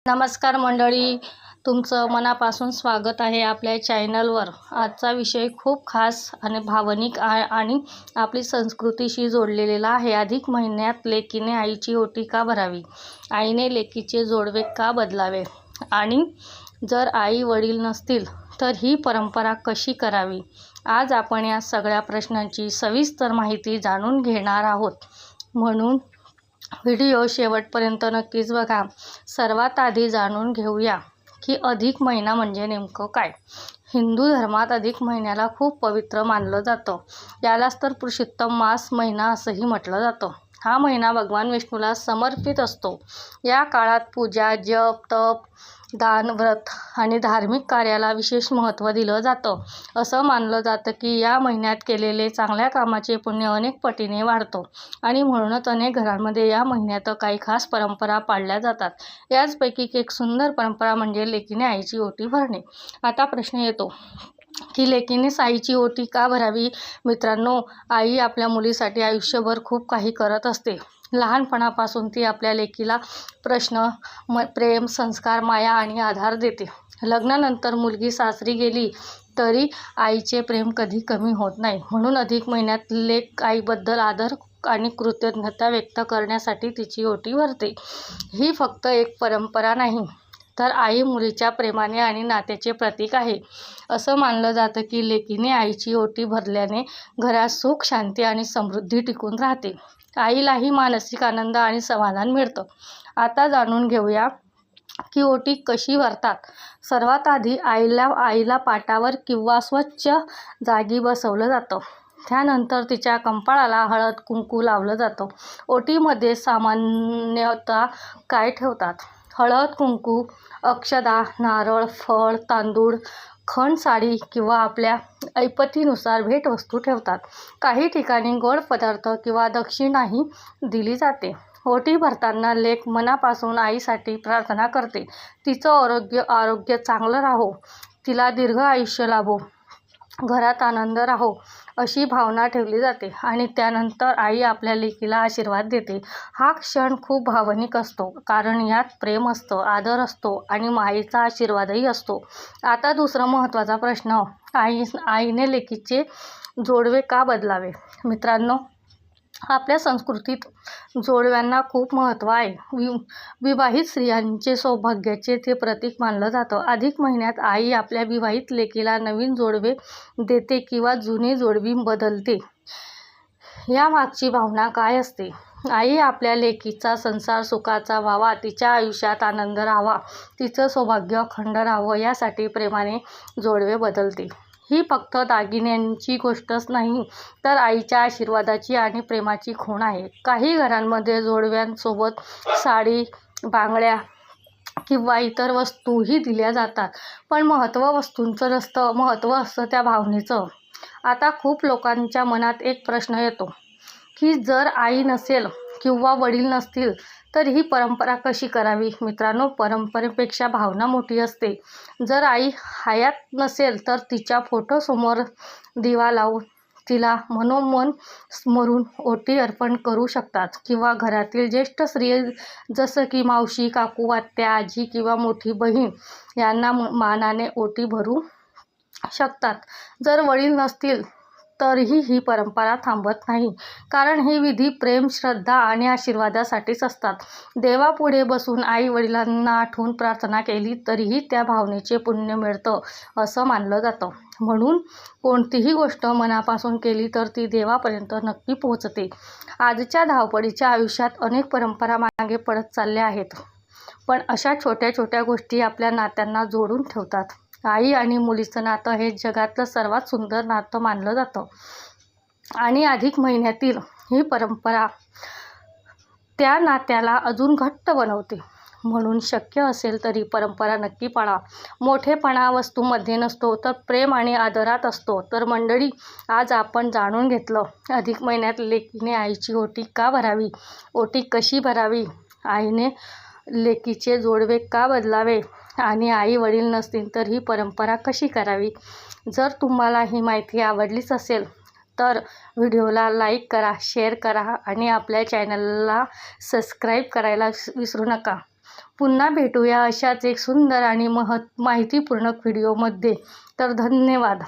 नमस्कार मंडळी, तुमचं मनापासून स्वागत आहे आपल्या चॅनलवर। आजचा विषय खूप खास आणि भावनिक आणि आपली संस्कृतीशी जोडलेला आहे। अधिक महिन्यात लेकीने आईची ओटी का भरावी, आईने लेकीचे जोडवे का बदलावे आणि जर आई वडील नसतील तर ही परंपरा कशी करावी, आज आपण या सगळ्या प्रश्नांची सविस्तर माहिती जाणून घेणार आहोत। म्हणून व्हिडिओ शेवटपर्यंत नक्कीच बघा। सर्वात आधी जाणून घेऊया की अधिक महिना म्हणजे नेमकं काय। हिंदू धर्मात अधिक महिन्याला खूप पवित्र मानलं जातं। यालाच तर पुरुषोत्तम मास महिना असंही म्हटलं जातं। हा महिना भगवान विष्णूला समर्पित असतो। या काळात पूजा, जप, तप, दान, व्रत आणि धार्मिक कार्याला विशेष महत्त्व दिलं जातं। असं मानलं जातं की या महिन्यात केलेले चांगल्या कामाचे पुण्य अनेक पटीने वाढतं आणि म्हणूनच अनेक घरांमध्ये या महिन्यात काही खास परंपरा पाळल्या जातात। याचपैकी एक सुंदर परंपरा म्हणजे लेकीने आईची ओटी भरणे। आता प्रश्न येतो की लेकीनेच आईची ओटी का भरावी। मित्रांनो, आई आपल्या मुलीसाठी आयुष्यभर खूप काही करत असते। लहानपणापासून ती आपल्या लेकीला प्रेम, संस्कार, माया आणि आधार देते। लग्नानंतर मुलगी सासरी गेली तरी आईचे प्रेम कधी कमी होत नाही। म्हणून अधिक महिन्यात लेक आईबद्दल आदर आणि कृतज्ञता व्यक्त करण्यासाठी तिची ओटी भरते। ही फक्त एक परंपरा नाही, तर आई मुलीच्या प्रेमाने आणि नात्याचे प्रतीक आहे। असं मानलं जातं की लेकीने आईची ओटी भरल्याने घरात सुख, शांती आणि समृद्धी टिकून राहते। आईलाही मानसिक आनंद आणि समाधान मिळतं। आता जाणून घेऊया की ओटी कशी भरतात। सर्वात आधी आईला पाटावर किंवा स्वच्छ जागी बसवलं जातं। त्यानंतर तिच्या कपाळाला हळद कुंकू लावलं जातं। ओटीमध्ये सामान्यतः काय ठेवतात? हळद कुंकू, अक्षदा, नारळ, फळ, तांदूळ, खण, साडी किंवा आपल्या ऐपतीनुसार भेटवस्तू ठेवतात। काही ठिकाणी गोड पदार्थ किंवा दक्षिणाही दिली जाते। ओटी भरताना लेक मनापासून आईसाठी प्रार्थना करते, तिचं आरोग्य चांगलं राहो, तिला दीर्घ आयुष्य लाभो, घरात आनंद राहो अशी भावना ठेवली जाते आणि त्यानंतर आई आपल्या लेकीला आशीर्वाद देते। हा क्षण खूप भावनिक असतो, कारण यात प्रेम असतं, आदर असतो आणि मायेचा आशीर्वादही असतो। आता दुसरा महत्त्वाचा प्रश्न, आईने लेकीचे जोडवे का बदलावे। मित्रांनो, आपल्या संस्कृतीत जोडव्यांना खूप महत्त्व आहे। विवाहित स्त्रियांचे सौभाग्याचे ते प्रतीक मानलं जातं। अधिक महिन्यात आई आपल्या विवाहित लेकीला नवीन जोडवे देते किंवा जुने जोडवी बदलते। यामागची भावना काय असते? आई आपल्या लेकीचा संसार सुखाचा व्हावा, तिच्या आयुष्यात आनंद राहावा, तिचं सौभाग्य अखंड राहावं यासाठी प्रेमाने जोडवे बदलते। ही फक्त दागिन्यांची गोष्टच नाही, तर आईच्या आशीर्वादाची आणि प्रेमाची खूण आहे। काही घरांमध्ये जोडव्यांसोबत साडी, बांगड्या किंवा इतर वस्तूही दिल्या जातात, पण वस्तूंचं नसतं, महत्त्व असतं त्या भावनेचं। आता खूप लोकांच्या मनात एक प्रश्न येतो की जर आई नसेल किंवा वडील नसतील तर ही परंपरा कशी करावी। मित्रांनो, परंपरेपेक्षा भावना मोठी असते। जर आई हयात नसेल तर तिच्या फोटोसमोर दिवा लावून तिला मनोमन स्मरून ओटी अर्पण करू शकतात किंवा घरातील ज्येष्ठ स्त्री जसं की मावशी, काकू, आत्या, आजी किंवा मोठी बहीण यांना मानाने ओटी भरू शकतात। जर वडील नसतील तरीही ही परंपरा थांबत नाही, कारण ही विधी प्रेम, श्रद्धा आणि आशीर्वादासाठीच असतात। देवापुढे बसून आई वडिलांना आठवून प्रार्थना केली तरीही त्या भावनेचे पुण्य मिळतं असं मानलं जातं। म्हणून कोणतीही गोष्ट मनापासून केली तर ती देवापर्यंत नक्की पोहोचते। आजच्या धावपळीच्या आयुष्यात अनेक परंपरा मागे पडत चालल्या आहेत, पण अशा छोट्या छोट्या गोष्टी आपल्या नात्यांना जोडून ठेवतात। आई आणि मुलीचं नातं हे जगातलं सर्वात सुंदर नातं मानलं जातं आणि अधिक महिन्यातील ही परंपरा त्या नात्याला अजून घट्ट बनवते। म्हणून शक्य असेल तरी परंपरा नक्की पाळा। मोठेपणा वस्तूमध्ये नसतो, तर प्रेम आणि आदरात असतो। तर मंडळी, आज आपण जाणून घेतलं अधिक महिन्यात लेकीने आईची ओटी का भरावी, ओटी कशी भरावी, आईने लेकीचे जोडवे का बदलावे आणि आई वडील नसतील तर ही परंपरा कशी करावी। जर तुम्हाला ही माहिती आवडलीच असेल तर व्हिडिओला लाईक करा, शेअर करा आणि आपल्या चॅनलला सबस्क्राईब करायला विसरू नका। पुन्हा भेटूया अशाच एक सुंदर आणि माहितीपूर्ण व्हिडिओमध्ये. तर धन्यवाद.